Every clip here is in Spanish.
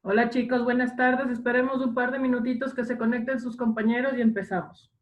Hola chicos, buenas tardes. Esperemos un par de minutitos que se conecten sus compañeros y empezamos.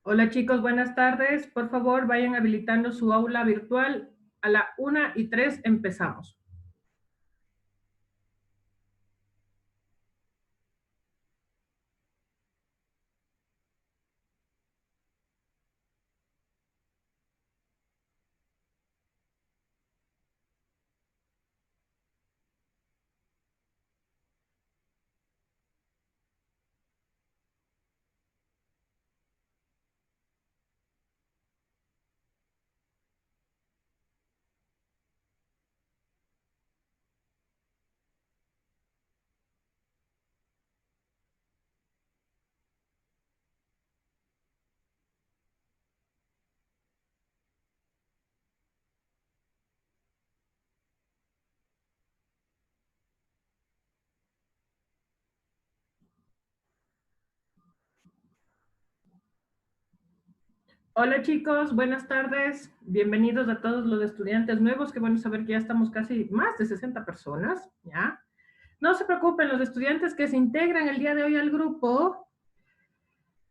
Hola chicos, buenas tardes. Por favor, vayan habilitando su aula virtual. A la 1:03 empezamos. Hola chicos, buenas tardes. Bienvenidos a todos los estudiantes nuevos. Qué bueno saber que ya estamos casi más de 60 personas, ¿ya? No se preocupen, los estudiantes que se integran el día de hoy al grupo,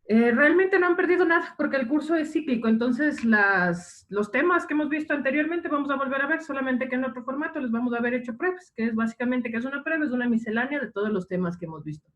realmente no han perdido nada porque el curso es cíclico, entonces los temas que hemos visto anteriormente vamos a volver a ver, solamente que en otro formato les vamos a haber hecho pruebas, que es básicamente, que es una prueba, es una miscelánea de todos los temas que hemos visto.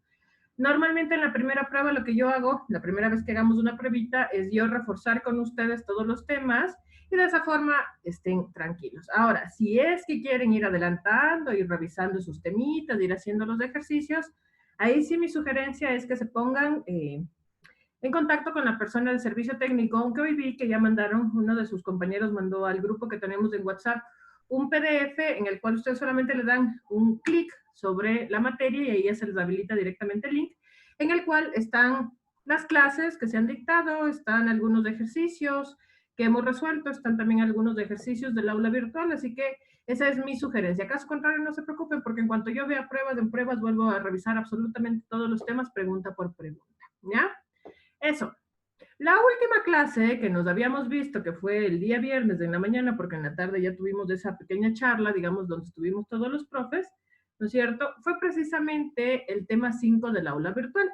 Normalmente en la primera prueba lo que yo hago, la primera vez que hagamos una pruebita, es yo reforzar con ustedes todos los temas y de esa forma estén tranquilos. Ahora, si es que quieren ir adelantando, ir revisando sus temitas, ir haciendo los ejercicios, ahí sí mi sugerencia es que se pongan en contacto con la persona del servicio técnico, aunque hoy vi que ya mandaron, uno de sus compañeros mandó al grupo que tenemos en WhatsApp un PDF en el cual ustedes solamente le dan un clic sobre la materia y ahí ya se les habilita directamente el link, en el cual están las clases que se han dictado, están algunos ejercicios que hemos resuelto, están también algunos ejercicios del aula virtual, así que esa es mi sugerencia. Caso contrario, no se preocupen, porque en cuanto yo vea pruebas en pruebas, vuelvo a revisar absolutamente todos los temas, pregunta por pregunta, ¿ya? Eso. La última clase que nos habíamos visto, que fue el día viernes en la mañana, porque en la tarde ya tuvimos esa pequeña charla, digamos, donde estuvimos todos los profes, ¿no es cierto? Fue precisamente el tema 5 del aula virtual.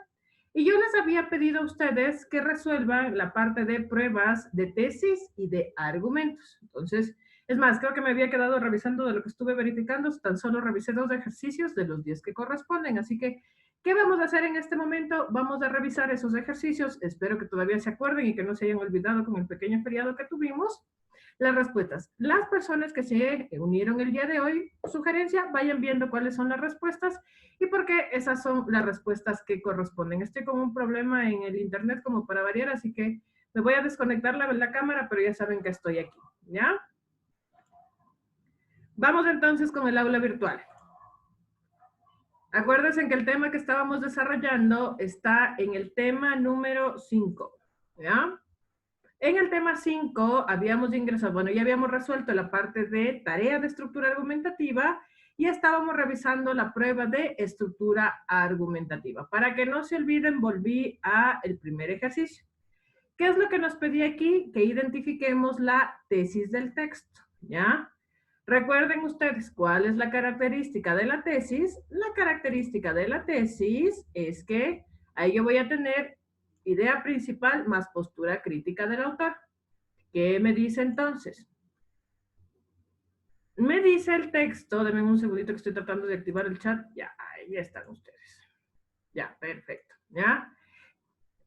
Y yo les había pedido a ustedes que resuelvan la parte de pruebas de tesis y de argumentos. Entonces, es más, creo que me había quedado revisando de lo que estuve verificando, tan solo revisé 2 ejercicios de los 10 que corresponden, así que ¿qué vamos a hacer en este momento? Vamos a revisar esos ejercicios. Espero que todavía se acuerden y que no se hayan olvidado con el pequeño feriado que tuvimos. Las respuestas. Las personas que se unieron el día de hoy, sugerencia, vayan viendo cuáles son las respuestas y por qué esas son las respuestas que corresponden. Estoy con un problema en el internet como para variar, así que me voy a desconectar la cámara, pero ya saben que estoy aquí, ¿ya? Vamos entonces con el aula virtual. Acuérdense que el tema que estábamos desarrollando está en el tema número 5, ¿ya? En el tema 5 habíamos ingresado, bueno, ya habíamos resuelto la parte de tarea de estructura argumentativa y estábamos revisando la prueba de estructura argumentativa. Para que no se olviden, volví a el primer ejercicio. ¿Qué es lo que nos pedí aquí? Que identifiquemos la tesis del texto, ¿ya? Recuerden ustedes cuál es la característica de la tesis. La característica de la tesis es que ahí yo voy a tener idea principal más postura crítica del autor. ¿Qué me dice entonces? Me dice el texto, denme un segundito que estoy tratando de activar el chat. Ya, ahí están ustedes. Ya, perfecto. ¿Ya?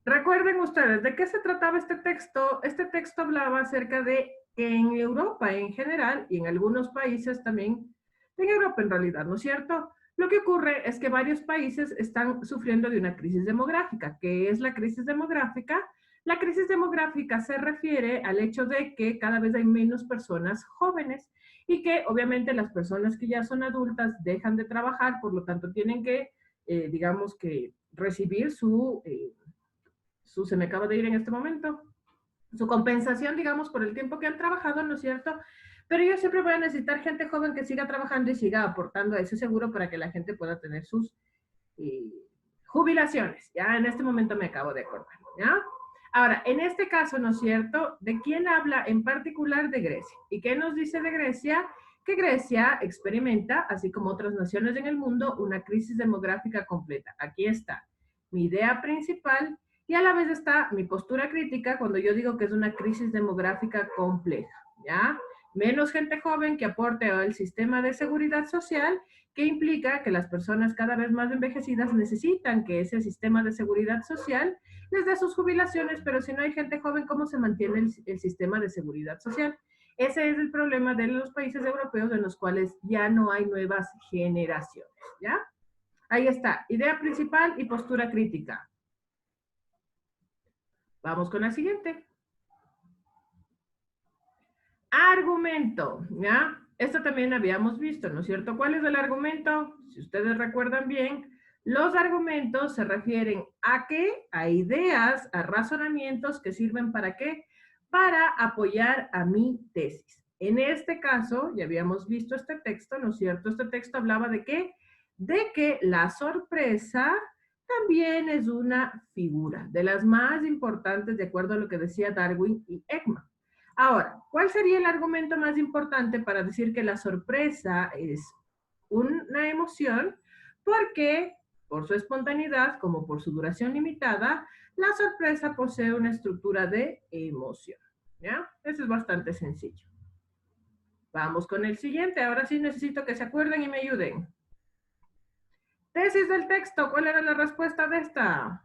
Recuerden ustedes, ¿de qué se trataba este texto? Este texto hablaba acerca de que en Europa en general y en algunos países también, en Europa en realidad, ¿no es cierto? Lo que ocurre es que varios países están sufriendo de una crisis demográfica. ¿Qué es la crisis demográfica? La crisis demográfica se refiere al hecho de que cada vez hay menos personas jóvenes y que obviamente las personas que ya son adultas dejan de trabajar, por lo tanto tienen que, digamos que, recibir se me acaba de ir en este momento, su compensación, digamos, por el tiempo que han trabajado, ¿no es cierto? Pero yo siempre voy a necesitar gente joven que siga trabajando y siga aportando a ese seguro para que la gente pueda tener sus eh, jubilaciones. Ya en este momento me acabo de acordar, ¿ya? Ahora, en este caso, ¿no es cierto? ¿De quién habla en particular? De Grecia. ¿Y qué nos dice de Grecia? Que Grecia experimenta, así como otras naciones en el mundo, una crisis demográfica completa. Aquí está mi idea principal y a la vez está mi postura crítica cuando yo digo que es una crisis demográfica compleja, ¿ya? Menos gente joven que aporte al sistema de seguridad social, que implica que las personas cada vez más envejecidas necesitan que ese sistema de seguridad social les dé sus jubilaciones, pero si no hay gente joven, ¿cómo se mantiene el sistema de seguridad social? Ese es el problema de los países europeos en los cuales ya no hay nuevas generaciones, ¿ya? Ahí está, idea principal y postura crítica. Vamos con la siguiente. Argumento, ¿ya? Esto también habíamos visto, ¿no es cierto? ¿Cuál es el argumento? Si ustedes recuerdan bien, los argumentos se refieren a qué, a ideas, a razonamientos que sirven para qué, para apoyar a mi tesis. En este caso, ya habíamos visto este texto, ¿no es cierto? Este texto hablaba de qué, de que la sorpresa también es una figura, de las más importantes de acuerdo a lo que decía Darwin y Ekman. Ahora, ¿cuál sería el argumento más importante para decir que la sorpresa es una emoción? Porque por su espontaneidad como por su duración limitada, la sorpresa posee una estructura de emoción. ¿Ya? Eso es bastante sencillo. Vamos con el siguiente. Ahora sí necesito que se acuerden y me ayuden. Tesis del texto. ¿Cuál era la respuesta de esta?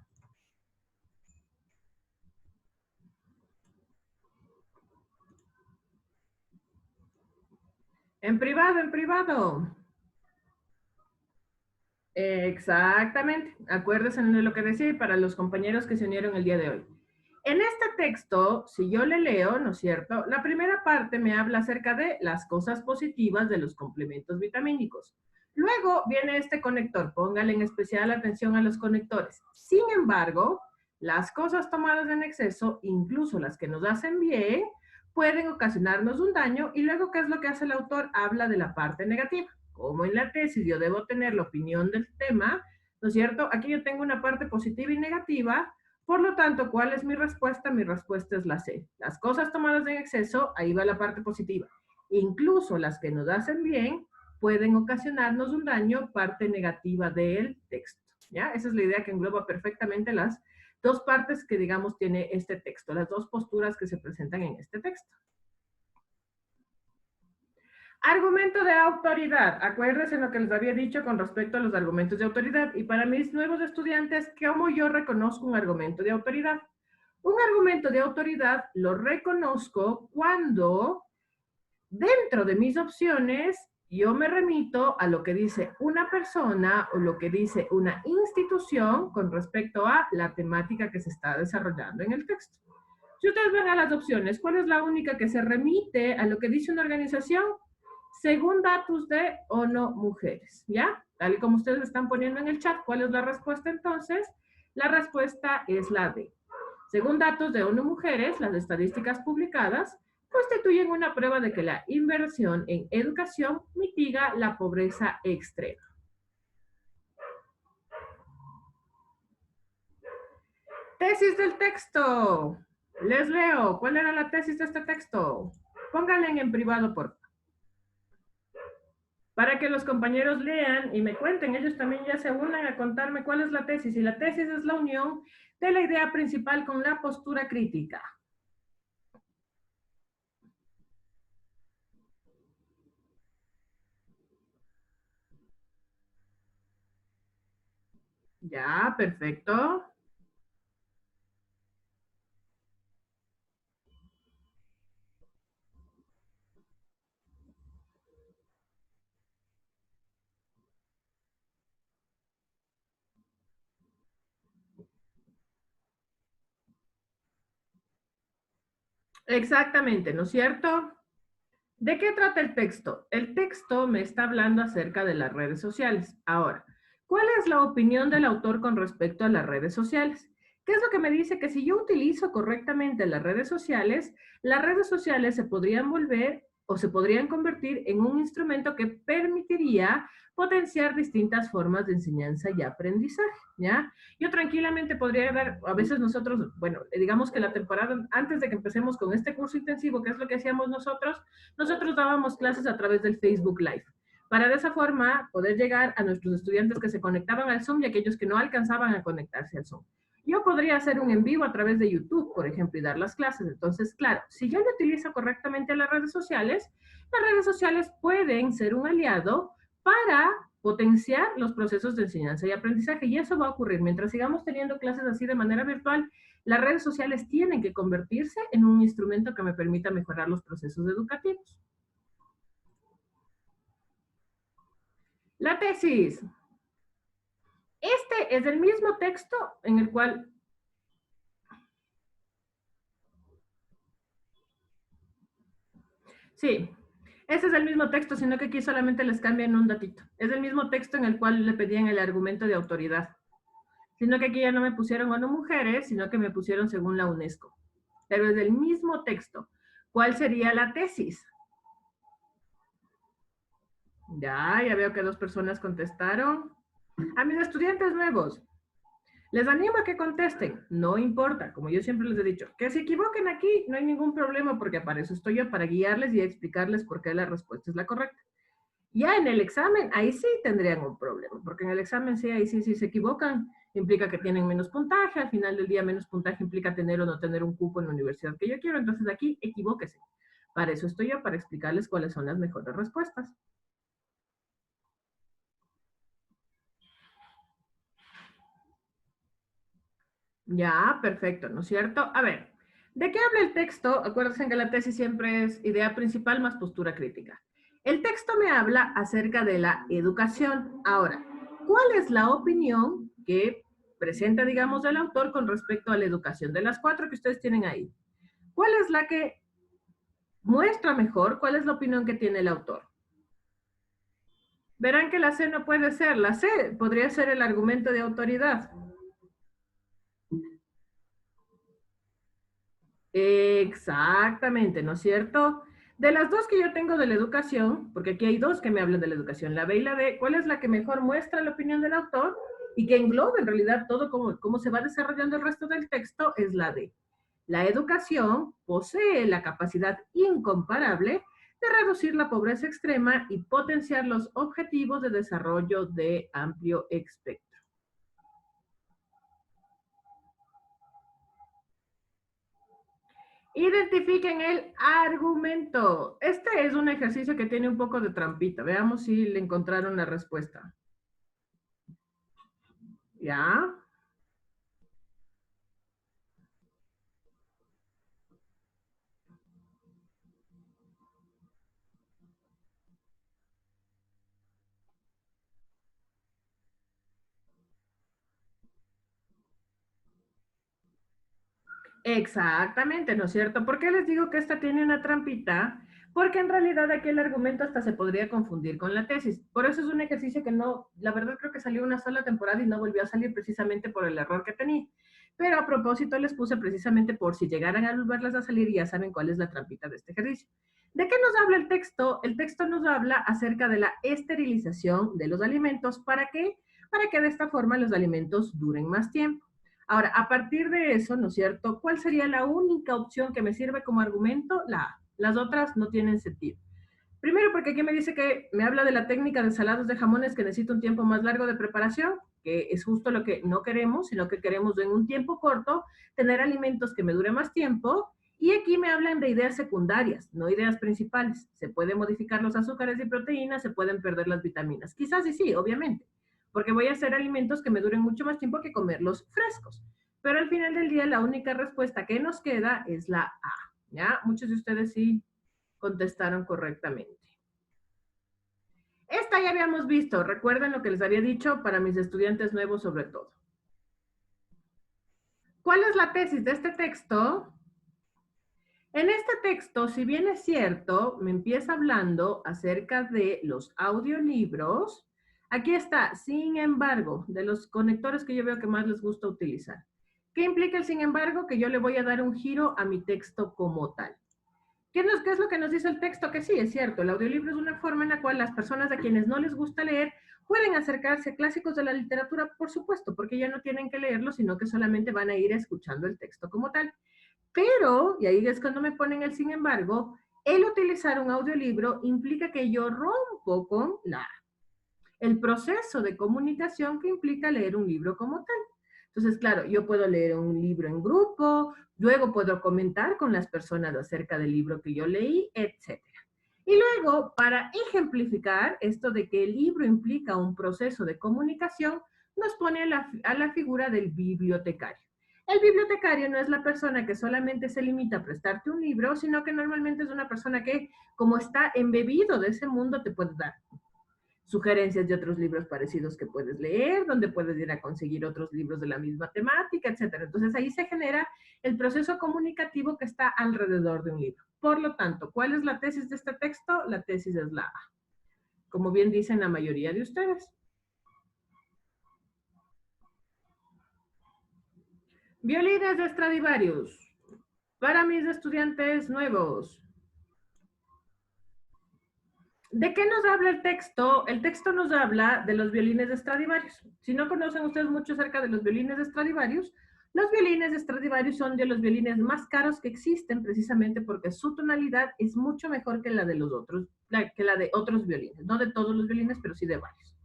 En privado, en privado. Exactamente. Acuérdense de lo que decía para los compañeros que se unieron el día de hoy. En este texto, si yo le leo, ¿no es cierto? La primera parte me habla acerca de las cosas positivas de los complementos vitamínicos. Luego viene este conector. Póngale en especial atención a los conectores. Sin embargo, las cosas tomadas en exceso, incluso las que nos hacen bien, pueden ocasionarnos un daño. Y luego, ¿qué es lo que hace el autor? Habla de la parte negativa. Como en la tesis yo debo tener la opinión del tema, ¿no es cierto? Aquí yo tengo una parte positiva y negativa. Por lo tanto, ¿cuál es mi respuesta? Mi respuesta es la C. Las cosas tomadas en exceso, ahí va la parte positiva. Incluso las que nos hacen bien pueden ocasionarnos un daño, parte negativa del texto. ¿Ya? Esa es la idea que engloba perfectamente las dos partes que, digamos, tiene este texto, las dos posturas que se presentan en este texto. Argumento de autoridad. Acuérdense lo que les había dicho con respecto a los argumentos de autoridad. Y para mis nuevos estudiantes, ¿cómo yo reconozco un argumento de autoridad? Un argumento de autoridad lo reconozco cuando dentro de mis opciones yo me remito a lo que dice una persona o lo que dice una institución con respecto a la temática que se está desarrollando en el texto. Si ustedes ven a las opciones, ¿cuál es la única que se remite a lo que dice una organización? Según datos de ONU Mujeres, ¿ya? Tal y como ustedes están poniendo en el chat, ¿cuál es la respuesta entonces? La respuesta es la D. Según datos de ONU Mujeres, las estadísticas publicadas constituyen una prueba de que la inversión en educación mitiga la pobreza extrema. Tesis del texto. Les leo. ¿Cuál era la tesis de este texto? Pónganla en privado, por favor. Para que los compañeros lean y me cuenten, ellos también ya se unan a contarme cuál es la tesis. Y la tesis es la unión de la idea principal con la postura crítica. Ya, perfecto. Exactamente, ¿no es cierto? ¿De qué trata el texto? El texto me está hablando acerca de las redes sociales. Ahora, ¿cuál es la opinión del autor con respecto a las redes sociales? ¿Qué es lo que me dice? Que si yo utilizo correctamente las redes sociales se podrían volver o se podrían convertir en un instrumento que permitiría potenciar distintas formas de enseñanza y aprendizaje, ¿ya? Yo tranquilamente podría dar, a veces nosotros, bueno, digamos que la temporada, antes de que empecemos con este curso intensivo, ¿qué es lo que hacíamos nosotros? Nosotros dábamos clases a través del Facebook Live, para de esa forma poder llegar a nuestros estudiantes que se conectaban al Zoom y aquellos que no alcanzaban a conectarse al Zoom. Yo podría hacer un en vivo a través de YouTube, por ejemplo, y dar las clases. Entonces, claro, si yo no utilizo correctamente las redes sociales pueden ser un aliado para potenciar los procesos de enseñanza y aprendizaje. Y eso va a ocurrir. Mientras sigamos teniendo clases así de manera virtual, las redes sociales tienen que convertirse en un instrumento que me permita mejorar los procesos educativos. La tesis. Este es el mismo texto en el cual... Sí, ese es el mismo texto, sino que aquí solamente les cambian un datito. Es el mismo texto en el cual le pedían el argumento de autoridad. Sino que aquí ya no me pusieron ONU Mujeres, sino que me pusieron según la UNESCO. Pero es el mismo texto. ¿Cuál sería la tesis? Ya veo que dos personas contestaron. A mis estudiantes nuevos, les animo a que contesten, no importa, como yo siempre les he dicho, que se equivoquen aquí, no hay ningún problema porque para eso estoy yo, para guiarles y explicarles por qué la respuesta es la correcta. Ya en el examen, ahí sí tendrían un problema, porque en el examen sí, ahí sí, sí se equivocan, implica que tienen menos puntaje, al final del día menos puntaje implica tener o no tener un cupo en la universidad que yo quiero, entonces aquí equivóquese. Para eso estoy yo, para explicarles cuáles son las mejores respuestas. Ya, perfecto, ¿no es cierto? A ver, ¿de qué habla el texto? Acuérdense que la tesis siempre es idea principal más postura crítica. El texto me habla acerca de la educación. Ahora, ¿cuál es la opinión que presenta, digamos, el autor con respecto a la educación? De las cuatro que ustedes tienen ahí, ¿cuál es la que muestra mejor? ¿Cuál es la opinión que tiene el autor? Verán que la C no puede ser. La C podría ser el argumento de autoridad. Exactamente, ¿no es cierto? De las dos que yo tengo de la educación, porque aquí hay dos que me hablan de la educación, la B y la D, ¿cuál es la que mejor muestra la opinión del autor y que engloba en realidad todo cómo se va desarrollando el resto del texto? Es la D. La educación posee la capacidad incomparable de reducir la pobreza extrema y potenciar los objetivos de desarrollo de amplio espectro. Identifiquen el argumento. Este es un ejercicio que tiene un poco de trampita. Veamos si le encontraron la respuesta. ¿Ya? Exactamente, ¿no es cierto? ¿Por qué les digo que esta tiene una trampita? Porque en realidad aquí el argumento hasta se podría confundir con la tesis. Por eso es un ejercicio que no, la verdad creo que salió una sola temporada y no volvió a salir precisamente por el error que tenía. Pero a propósito les puse precisamente por si llegaran a volverlas a salir, ya saben cuál es la trampita de este ejercicio. ¿De qué nos habla el texto? El texto nos habla acerca de la esterilización de los alimentos. ¿Para qué? Para que de esta forma los alimentos duren más tiempo. Ahora, a partir de eso, ¿no es cierto? ¿Cuál sería la única opción que me sirve como argumento? La A. Las otras no tienen sentido. Primero, porque aquí me dice que me habla de la técnica de salados de jamones que necesita un tiempo más largo de preparación, que es justo lo que no queremos, sino que queremos en un tiempo corto tener alimentos que me dure más tiempo. Y aquí me hablan de ideas secundarias, no ideas principales. Se pueden modificar los azúcares y proteínas, se pueden perder las vitaminas. Quizás sí, obviamente, porque voy a hacer alimentos que me duren mucho más tiempo que comerlos frescos. Pero al final del día, la única respuesta que nos queda es la A. ¿Ya? Muchos de ustedes sí contestaron correctamente. Esta ya habíamos visto, recuerden lo que les había dicho para mis estudiantes nuevos sobre todo. ¿Cuál es la tesis de este texto? En este texto, si bien es cierto, me empieza hablando acerca de los audiolibros. Aquí está, sin embargo, de los conectores que yo veo que más les gusta utilizar. ¿Qué implica el sin embargo? Que yo le voy a dar un giro a mi texto como tal. ¿Qué es lo que nos dice el texto? Que sí, es cierto, el audiolibro es una forma en la cual las personas a quienes no les gusta leer pueden acercarse a clásicos de la literatura, por supuesto, porque ya no tienen que leerlo, sino que solamente van a ir escuchando el texto como tal. Pero, y ahí es cuando me ponen el sin embargo, el utilizar un audiolibro implica que yo rompo con el proceso de comunicación que implica leer un libro como tal. Entonces, claro, yo puedo leer un libro en grupo, luego puedo comentar con las personas acerca del libro que yo leí, etc. Y luego, para ejemplificar esto de que el libro implica un proceso de comunicación, nos pone a la figura del bibliotecario. El bibliotecario no es la persona que solamente se limita a prestarte un libro, sino que normalmente es una persona que, como está embebido de ese mundo, te puede dar sugerencias de otros libros parecidos que puedes leer, donde puedes ir a conseguir otros libros de la misma temática, etcétera. Entonces ahí se genera el proceso comunicativo que está alrededor de un libro. Por lo tanto, ¿cuál es la tesis de este texto? La tesis es la A, como bien dicen la mayoría de ustedes. Violines de Stradivarius. Para mis estudiantes nuevos, ¿de qué nos habla el texto? El texto nos habla de los violines de Stradivarius. Si no conocen ustedes mucho acerca de los violines de Stradivarius, los violines de Stradivarius son de los violines más caros que existen precisamente porque su tonalidad es mucho mejor que la de los otros, que la de otros violines. No de todos los violines, pero sí de varios.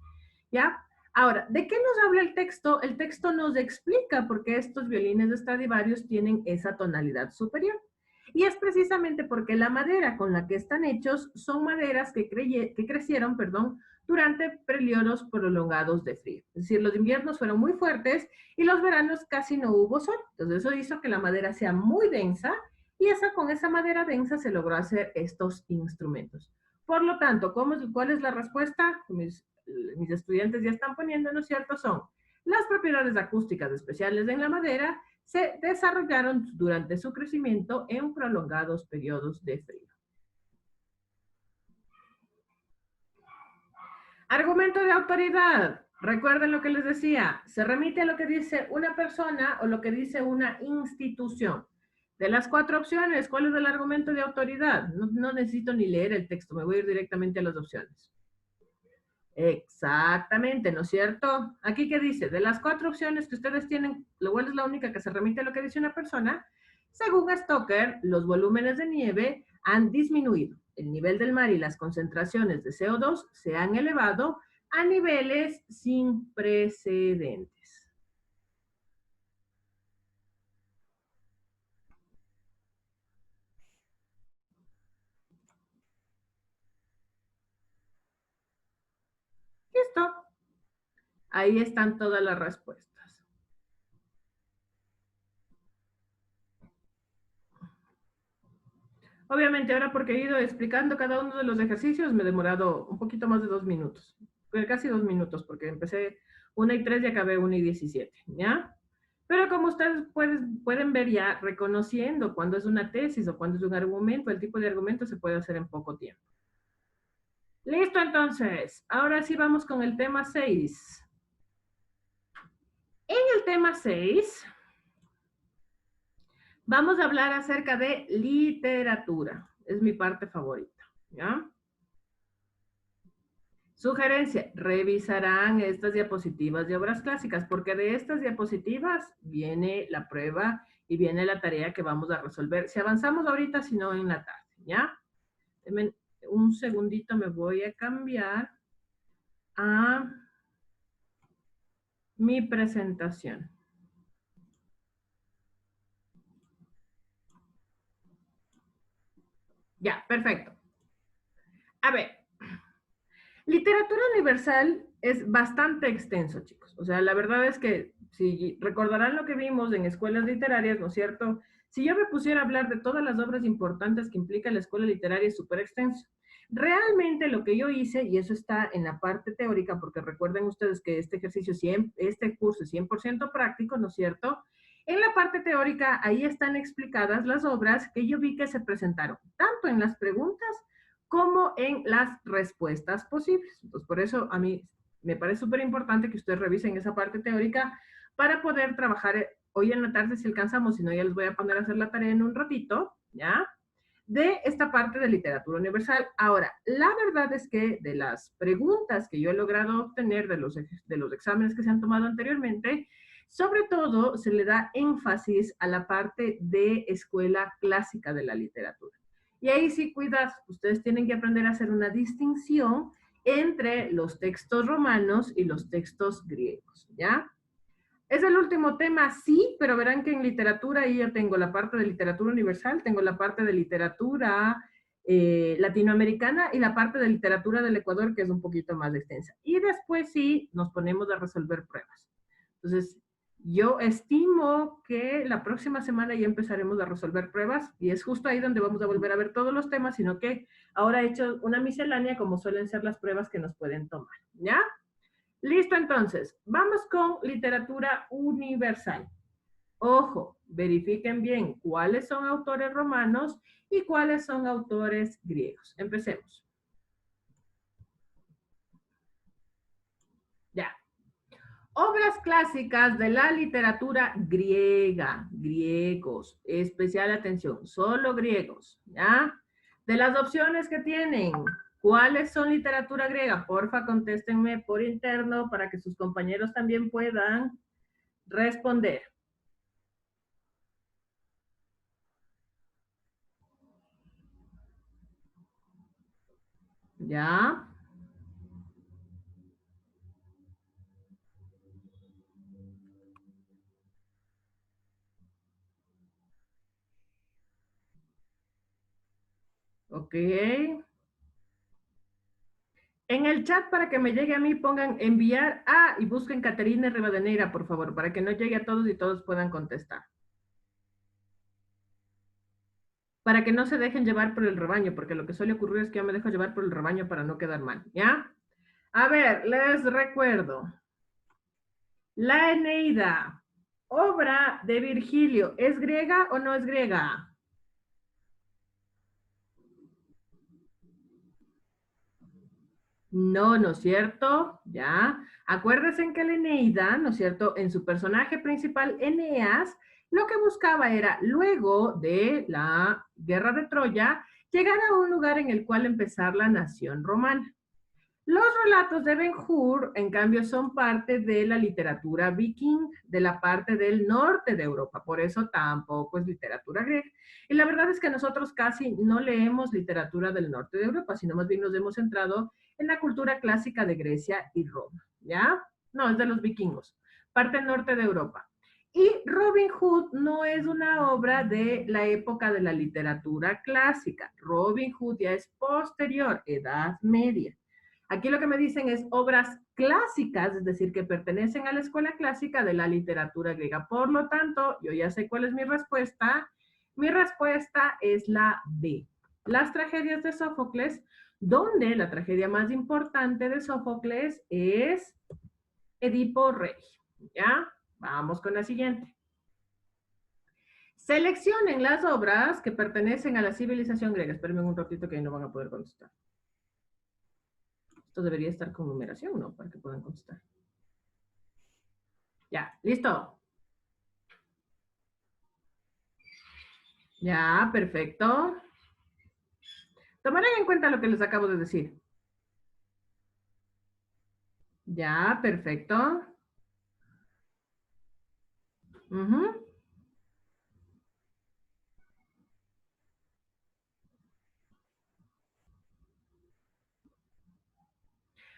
¿Ya? Ahora, ¿de qué nos habla el texto? El texto nos explica por qué estos violines de Stradivarius tienen esa tonalidad superior. Y es precisamente porque la madera con la que están hechos son maderas que crecieron, durante periodos prolongados de frío. Es decir, los inviernos fueron muy fuertes y los veranos casi no hubo sol. Entonces eso hizo que la madera sea muy densa y con esa madera densa se logró hacer estos instrumentos. Por lo tanto, ¿cuál es la respuesta? Mis estudiantes ya están poniendo, ¿no es cierto? Son las propiedades acústicas especiales en la madera se desarrollaron durante su crecimiento en prolongados periodos de frío. Argumento de autoridad. Recuerden lo que les decía, se remite a lo que dice una persona o lo que dice una institución. De las 4 opciones, ¿cuál es el argumento de autoridad? No necesito ni leer el texto, me voy a ir directamente a las opciones. Exactamente, ¿no es cierto? Aquí que dice, de las 4 opciones que ustedes tienen, ¿cuál es la única que se remite a lo que dice una persona? Según Stoker, los volúmenes de nieve han disminuido. El nivel del mar y las concentraciones de CO2 se han elevado a niveles sin precedentes. ¿Listo? Ahí están todas las respuestas. Obviamente ahora porque he ido explicando cada uno de los ejercicios me he demorado un poquito más de 2 minutos, casi 2 minutos porque empecé 1:03 y acabé 1:17, ¿ya? Pero como ustedes pueden ver ya, reconociendo cuando es una tesis o cuando es un argumento, el tipo de argumento se puede hacer en poco tiempo. Listo, entonces. Ahora sí vamos con el tema 6. En el tema 6 Vamos a hablar acerca de literatura. Es mi parte favorita, ¿ya? Sugerencia, revisarán estas diapositivas de obras clásicas, porque de estas diapositivas viene la prueba y viene la tarea que vamos a resolver. Si avanzamos ahorita, si no en la tarde, ¿ya? Denme un segundito, me voy a cambiar a mi presentación. Ya, perfecto. A ver, literatura universal es bastante extenso, chicos. O sea, la verdad es que si recordarán lo que vimos en escuelas literarias, ¿no es cierto? Si yo me pusiera a hablar de todas las obras importantes que implica la escuela literaria, es súper extenso. Realmente lo que yo hice, y eso está en la parte teórica, porque recuerden ustedes que este ejercicio, este curso es 100% práctico, ¿no es cierto? En la parte teórica, ahí están explicadas las obras que yo vi que se presentaron, tanto en las preguntas como en las respuestas posibles. Entonces, por eso a mí me parece súper importante que ustedes revisen esa parte teórica para poder trabajar hoy en la tarde si alcanzamos, si no ya les voy a poner a hacer la tarea en un ratito, ¿ya? De esta parte de literatura universal. Ahora, la verdad es que de las preguntas que yo he logrado obtener de los exámenes que se han tomado anteriormente, sobre todo se le da énfasis a la parte de escuela clásica de la literatura. Y ahí sí, cuidas, ustedes tienen que aprender a hacer una distinción entre los textos romanos y los textos griegos, ¿ya? Es el último tema, sí, pero verán que en literatura ahí yo tengo la parte de literatura universal, tengo la parte de literatura latinoamericana y la parte de literatura del Ecuador, que es un poquito más extensa. Y después sí nos ponemos a resolver pruebas. Entonces, yo estimo que la próxima semana ya empezaremos a resolver pruebas y es justo ahí donde vamos a volver a ver todos los temas, sino que ahora he hecho una miscelánea como suelen ser las pruebas que nos pueden tomar, ¿ya? Listo, entonces, vamos con literatura universal. Ojo, verifiquen bien cuáles son autores romanos y cuáles son autores griegos. Empecemos. Ya. Obras clásicas de la literatura griega, griegos, especial atención, solo griegos, ¿ya? De las opciones que tienen, ¿cuáles son literatura griega? Porfa, contéstenme por interno para que sus compañeros también puedan responder. ¿Ya? Ok. En el chat para que me llegue a mí pongan enviar y busquen Caterina Rivadeneira, por favor, para que no llegue a todos y todos puedan contestar. Para que no se dejen llevar por el rebaño, porque lo que suele ocurrir es que yo me dejo llevar por el rebaño para no quedar mal, ¿ya? A ver, les recuerdo. La Eneida, obra de Virgilio, ¿es griega o no es griega? No, ¿no es cierto? Ya. Acuérdense que la Eneida, ¿no es cierto? En su personaje principal, Eneas, lo que buscaba era, luego de la guerra de Troya, llegar a un lugar en el cual empezar la nación romana. Los relatos de Ben-Hur, en cambio, son parte de la literatura viking, de la parte del norte de Europa, por eso tampoco es literatura griega. Y la verdad es que nosotros casi no leemos literatura del norte de Europa, sino más bien nos hemos centrado en la cultura clásica de Grecia y Roma, ¿ya? No, es de los vikingos, parte norte de Europa. Y Robin Hood no es una obra de la época de la literatura clásica. Robin Hood ya es posterior, Edad Media. Aquí lo que me dicen es obras clásicas, es decir, que pertenecen a la escuela clásica de la literatura griega. Por lo tanto, yo ya sé cuál es mi respuesta. Mi respuesta es la B. Las tragedias de Sófocles, donde la tragedia más importante de Sófocles es Edipo Rey. ¿Ya? Vamos con la siguiente. Seleccionen las obras que pertenecen a la civilización griega. Espérenme un ratito que no van a poder contestar. Esto debería estar con numeración, ¿no? Para que puedan contestar. Ya, listo. Ya, perfecto. Tomarán en cuenta lo que les acabo de decir. Ya, perfecto. Ujú.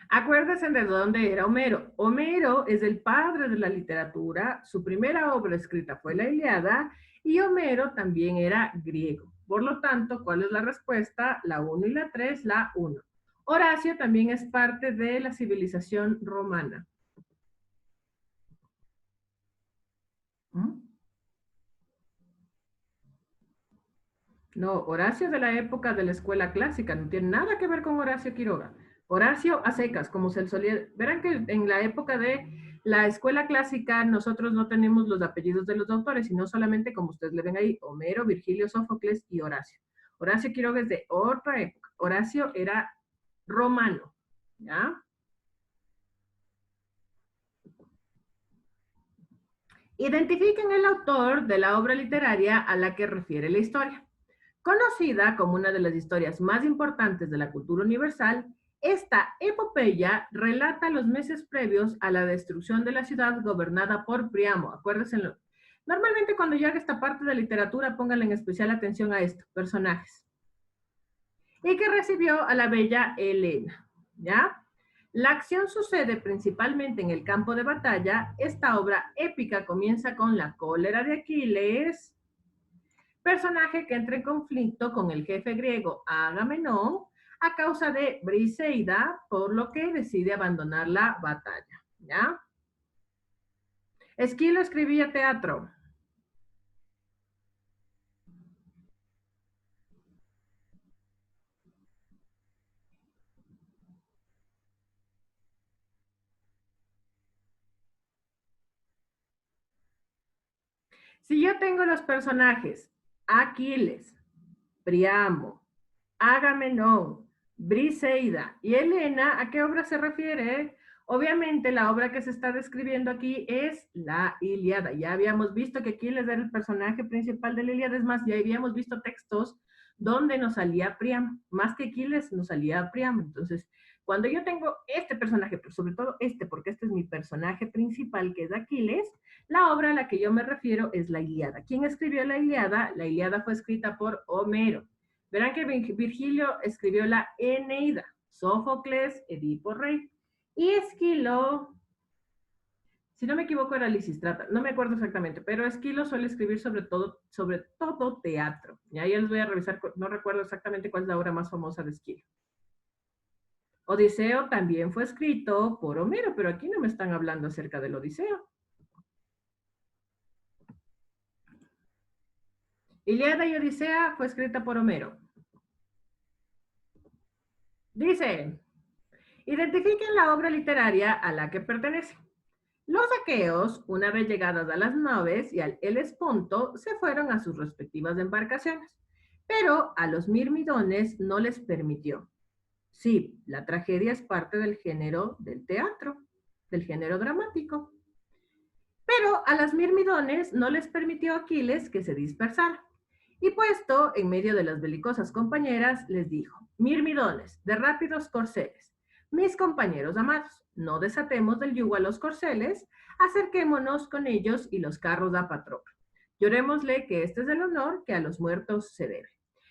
Acuérdense de dónde era Homero. Homero es el padre de la literatura, su primera obra escrita fue la Ilíada y Homero también era griego. Por lo tanto, ¿cuál es la respuesta? La uno y la 3, la uno. Horacio también es parte de la civilización romana. ¿Mm? No, Horacio es de la época de la escuela clásica, no tiene nada que ver con Horacio Quiroga. Horacio a secas, como se solía. Verán que en la época de la escuela clásica nosotros no tenemos los apellidos de los autores, sino solamente, como ustedes le ven ahí, Homero, Virgilio, Sófocles y Horacio. Horacio Quiroga es de otra época. Horacio era romano, ¿ya? Identifiquen el autor de la obra literaria a la que refiere la historia. Conocida como una de las historias más importantes de la cultura universal, esta epopeya relata los meses previos a la destrucción de la ciudad gobernada por Priamo. Acuérdense. Normalmente cuando yo haga esta parte de literatura, pónganle en especial atención a estos personajes. Y que recibió a la bella Helena, ¿ya? La acción sucede principalmente en el campo de batalla. Esta obra épica comienza con la cólera de Aquiles, personaje que entra en conflicto con el jefe griego Agamenón a causa de Briseida, por lo que decide abandonar la batalla. ¿Ya? Esquilo escribía teatro. Si yo tengo los personajes Aquiles, Priamo, Agamenón, Briseida y Helena, ¿a qué obra se refiere? Obviamente la obra que se está describiendo aquí es la Ilíada. Ya habíamos visto que Aquiles era el personaje principal de la Ilíada, es más, ya habíamos visto textos donde nos salía Priamo, más que Aquiles nos salía Priamo. Entonces, cuando yo tengo este personaje, pero sobre todo este, porque este es mi personaje principal, que es Aquiles, la obra a la que yo me refiero es la Ilíada. ¿Quién escribió la Ilíada? La Ilíada fue escrita por Homero. Verán que Virgilio escribió la Eneida, Sófocles, Edipo Rey, y Esquilo, si no me equivoco era Lisistrata, no me acuerdo exactamente, pero Esquilo suele escribir sobre todo teatro. Y ahí les voy a revisar, no recuerdo exactamente cuál es la obra más famosa de Esquilo. Odiseo también fue escrito por Homero, pero aquí no me están hablando acerca del Odiseo. Ilíada y Odisea fue escrita por Homero. Dice, identifiquen la obra literaria a la que pertenece. Los aqueos, una vez llegadas a las naves y al Helesponto, se fueron a sus respectivas embarcaciones, pero a los mirmidones no les permitió. Sí, la tragedia es parte del género del teatro, del género dramático. Pero a las mirmidones no les permitió Aquiles que se dispersaran. Y puesto en medio de las belicosas compañeras, les dijo, mirmidones, de rápidos corceles, mis compañeros amados, no desatemos del yugo a los corceles, acerquémonos con ellos y los carros a Patroclo. Llorémosle que este es el honor que a los muertos se debe.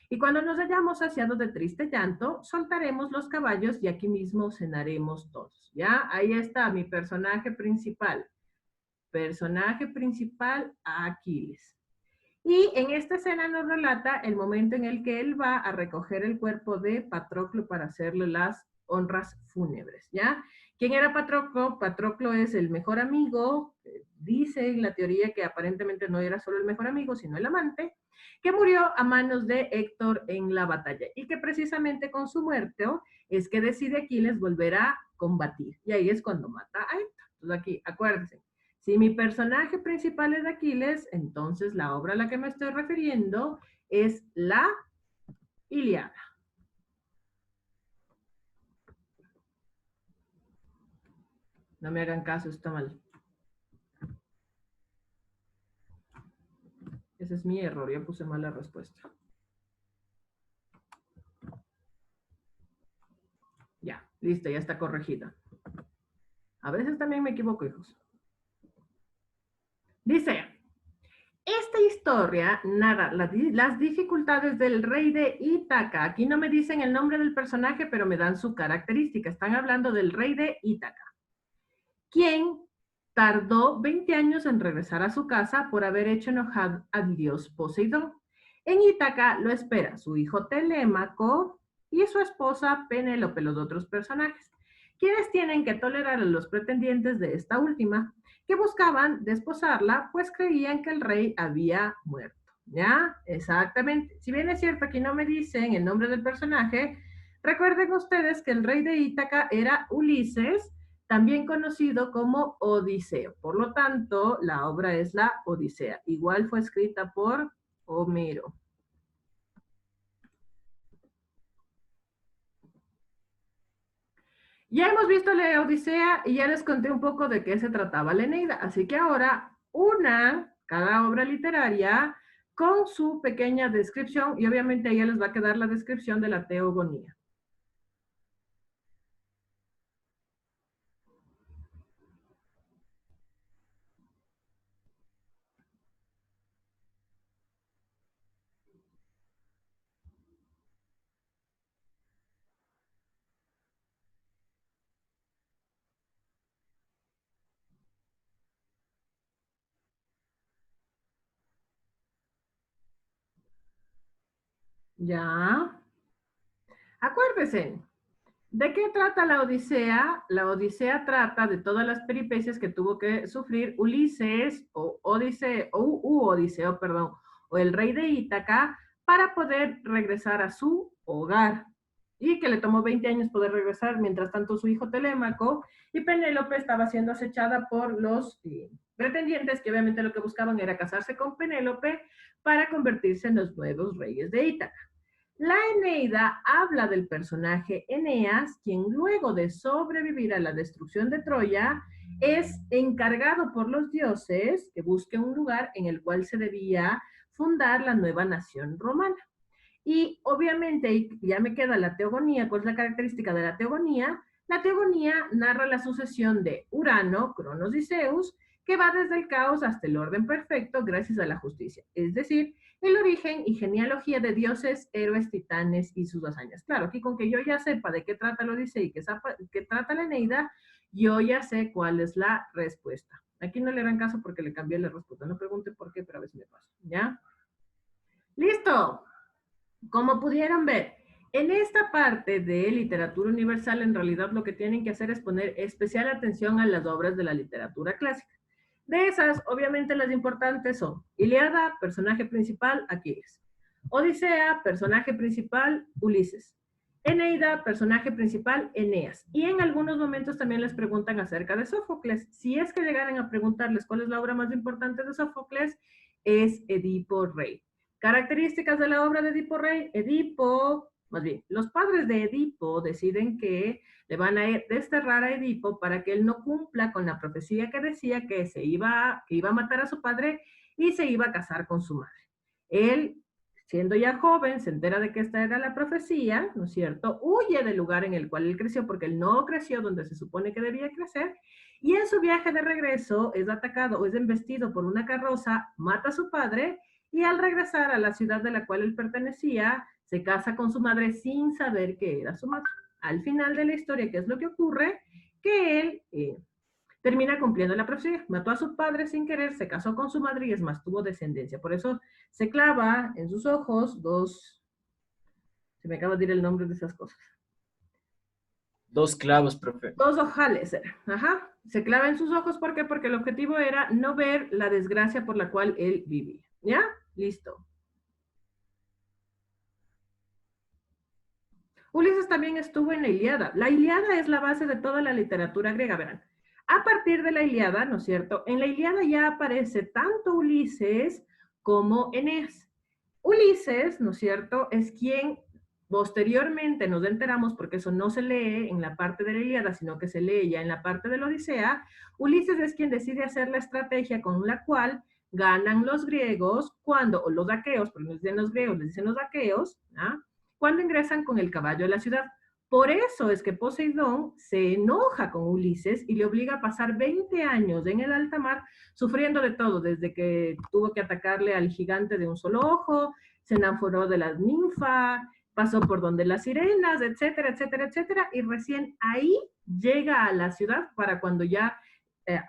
Y cuando nos hayamos saciado de triste llanto, soltaremos los caballos y aquí mismo cenaremos todos. ¿Ya? Ahí está mi personaje principal. Personaje principal, Aquiles. Y en esta escena nos relata el momento en el que él va a recoger el cuerpo de Patroclo para hacerle las honras fúnebres, ¿ya? ¿Quién era Patroclo? Patroclo es el mejor amigo, dice en la teoría que aparentemente no era solo el mejor amigo, sino el amante, que murió a manos de Héctor en la batalla y que precisamente con su muerte es que decide Aquiles volver a combatir. Y ahí es cuando mata a Héctor. Entonces aquí, acuérdense, si mi personaje principal es Aquiles, entonces la obra a la que me estoy refiriendo es la Ilíada. No me hagan caso, está mal. Ese es mi error, yo puse mal la respuesta. Ya, listo, ya está corregida. A veces también me equivoco, hijos. Dice, esta historia narra las dificultades del rey de Ítaca. Aquí no me dicen el nombre del personaje, pero me dan su característica. Están hablando del rey de Ítaca, quien tardó 20 años en regresar a su casa por haber hecho enojar al dios Poseidón. En Ítaca lo espera su hijo Telémaco y su esposa Penélope, los otros personajes, quienes tienen que tolerar a los pretendientes de esta última, que buscaban desposarla, pues creían que el rey había muerto. ¿Ya? Exactamente. Si bien es cierto, aquí no me dicen el nombre del personaje, recuerden ustedes que el rey de Ítaca era Ulises, también conocido como Odiseo. Por lo tanto, la obra es la Odisea. Igual fue escrita por Homero. Ya hemos visto la Odisea y ya les conté un poco de qué se trataba la Eneida. Así que ahora una cada obra literaria con su pequeña descripción y obviamente ahí les va a quedar la descripción de la teogonía. Ya. Acuérdense, ¿de qué trata la Odisea? La Odisea trata de todas las peripecias que tuvo que sufrir Ulises o Odiseo, perdón, o el rey de Ítaca para poder regresar a su hogar. Y que le tomó 20 años poder regresar, mientras tanto su hijo Telémaco y Penélope estaba siendo acechada por los pretendientes que obviamente lo que buscaban era casarse con Penélope para convertirse en los nuevos reyes de Ítaca. La Eneida habla del personaje Eneas, quien luego de sobrevivir a la destrucción de Troya, es encargado por los dioses que busque un lugar en el cual se debía fundar la nueva nación romana. Y obviamente, ya me queda la teogonía. ¿Cuál es la característica de la teogonía? La teogonía narra la sucesión de Urano, Cronos y Zeus, que va desde el caos hasta el orden perfecto gracias a la justicia. Es decir, el origen y genealogía de dioses, héroes, titanes y sus hazañas. Claro, aquí con que yo ya sepa de qué trata la Odisea y qué trata la Eneida, yo ya sé cuál es la respuesta. Aquí no le harán caso porque le cambié la respuesta. No pregunte por qué, pero a ver si me pasa. ¿Ya? ¡Listo! Como pudieron ver, en esta parte de literatura universal, en realidad lo que tienen que hacer es poner especial atención a las obras de la literatura clásica. De esas, obviamente las importantes son Ilíada, personaje principal, Aquiles. Odisea, personaje principal, Ulises. Eneida, personaje principal, Eneas. Y en algunos momentos también les preguntan acerca de Sófocles. Si es que llegaran a preguntarles cuál es la obra más importante de Sófocles, es Edipo Rey. Características de la obra de Edipo Rey. Edipo, más bien, los padres de Edipo deciden que le van a desterrar a Edipo para que él no cumpla con la profecía que decía que iba a matar a su padre y se iba a casar con su madre. Él, siendo ya joven, se entera de que esta era la profecía, ¿no es cierto? Huye del lugar en el cual él creció porque él no creció donde se supone que debía crecer y en su viaje de regreso es atacado o es embestido por una carroza, mata a su padre y al regresar a la ciudad de la cual él pertenecía, se casa con su madre sin saber que era su madre. Al final de la historia, ¿qué es lo que ocurre? Que él termina cumpliendo la profecía. Mató a su padre sin querer, se casó con su madre y es más, tuvo descendencia. Por eso se clava en sus ojos se me acaba de ir el nombre de esas cosas. Dos clavos, profe. Dos ojales era. Ajá. Se clava en sus ojos, ¿por qué? Porque el objetivo era no ver la desgracia por la cual él vivía. ¿Ya? Listo. Ulises también estuvo en la Ilíada. La Ilíada es la base de toda la literatura griega, verán. A partir de la Ilíada, ¿no es cierto? En la Ilíada ya aparece tanto Ulises como Eneas. Ulises, ¿no es cierto?, es quien posteriormente nos enteramos, porque eso no se lee en la parte de la Ilíada, sino que se lee ya en la parte de la Odisea. Ulises es quien decide hacer la estrategia con la cual ganan los griegos cuando, o los aqueos, pero no dicen los griegos, les dicen los aqueos, ¿ah? Cuando ingresan con el caballo a la ciudad. Por eso es que Poseidón se enoja con Ulises y le obliga a pasar 20 años en el alta mar sufriendo de todo, desde que tuvo que atacarle al gigante de un solo ojo, se enamoró de la ninfa, pasó por donde las sirenas, etcétera, etcétera, etcétera, y recién ahí llega a la ciudad para cuando ya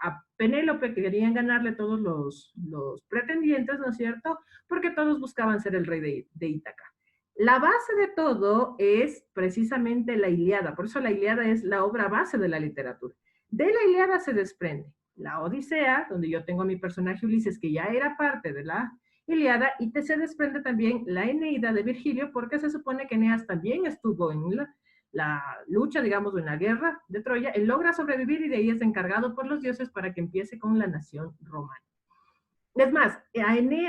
a Penélope querían ganarle todos los pretendientes, ¿no es cierto? Porque todos buscaban ser el rey de Ítaca. La base de todo es precisamente la Ilíada, por eso la Ilíada es la obra base de la literatura. De la Ilíada se desprende la Odisea, donde yo tengo a mi personaje Ulises, que ya era parte de la Ilíada, y se desprende también la Eneida de Virgilio, porque se supone que Eneas también estuvo en la lucha, digamos, en la guerra de Troya. Él logra sobrevivir y de ahí es encargado por los dioses para que empiece con la nación romana. Es más,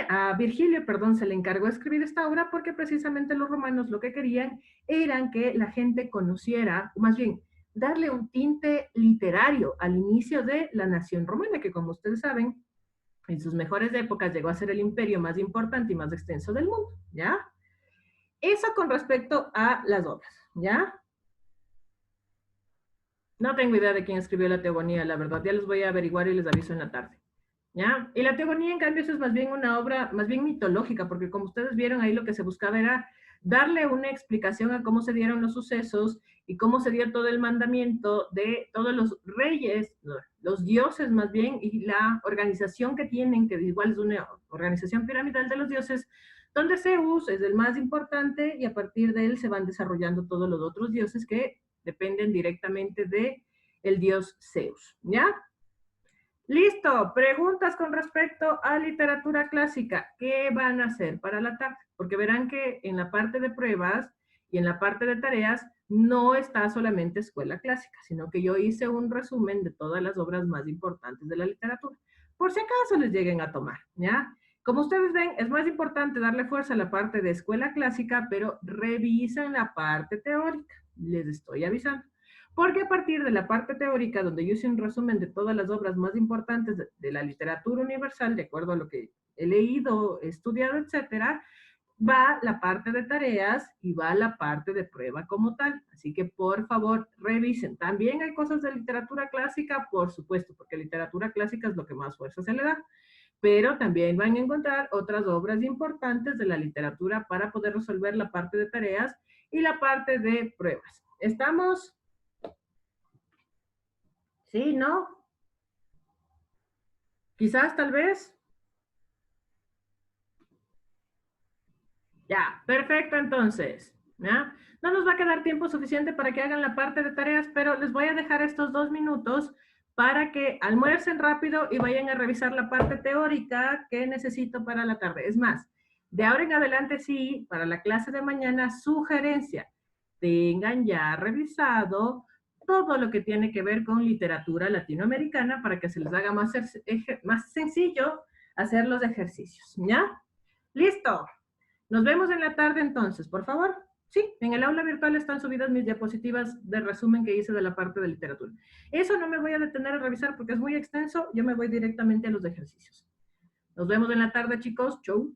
a Virgilio, perdón, se le encargó escribir esta obra porque precisamente los romanos lo que querían eran que la gente conociera, o más bien, darle un tinte literario al inicio de la nación romana, que como ustedes saben, en sus mejores épocas llegó a ser el imperio más importante y más extenso del mundo, ¿ya? Eso con respecto a las obras, ¿ya? No tengo idea de quién escribió la Teogonía, la verdad, ya les voy a averiguar y les aviso en la tarde. ¿Ya? Y la Teogonía, en cambio, eso es más bien una obra, más bien mitológica, porque como ustedes vieron ahí lo que se buscaba era darle una explicación a cómo se dieron los sucesos y cómo se dio todo el mandamiento de todos los reyes, los dioses más bien, y la organización que tienen, que igual es una organización piramidal de los dioses, donde Zeus es el más importante y a partir de él se van desarrollando todos los otros dioses que dependen directamente de el dios Zeus, ¿ya? Listo, preguntas con respecto a literatura clásica. ¿Qué van a hacer para la tarde? Porque verán que en la parte de pruebas y en la parte de tareas no está solamente escuela clásica, sino que yo hice un resumen de todas las obras más importantes de la literatura, por si acaso les lleguen a tomar, ¿ya? Como ustedes ven, es más importante darle fuerza a la parte de escuela clásica, pero revisen la parte teórica, les estoy avisando. Porque a partir de la parte teórica, donde yo hice un resumen de todas las obras más importantes de la literatura universal, de acuerdo a lo que he leído, estudiado, etcétera, va la parte de tareas y va la parte de prueba como tal. Así que por favor revisen. También hay cosas de literatura clásica, por supuesto, porque literatura clásica es lo que más fuerza se le da. Pero también van a encontrar otras obras importantes de la literatura para poder resolver la parte de tareas y la parte de pruebas. ¿Estamos? Sí, ¿no? Quizás, tal vez. Ya, perfecto entonces. ¿Ya? No nos va a quedar tiempo suficiente para que hagan la parte de tareas, pero les voy a dejar estos 2 minutos para que almuercen rápido y vayan a revisar la parte teórica que necesito para la tarde. Es más, de ahora en adelante sí, para la clase de mañana, sugerencia, tengan ya revisado todo lo que tiene que ver con literatura latinoamericana para que se les haga más sencillo hacer los ejercicios. ¿Ya? Listo. Nos vemos en la tarde entonces, por favor. Sí, en el aula virtual están subidas mis diapositivas de resumen que hice de la parte de literatura. Eso no me voy a detener a revisar porque es muy extenso, yo me voy directamente a los ejercicios. Nos vemos en la tarde, chicos. Chau.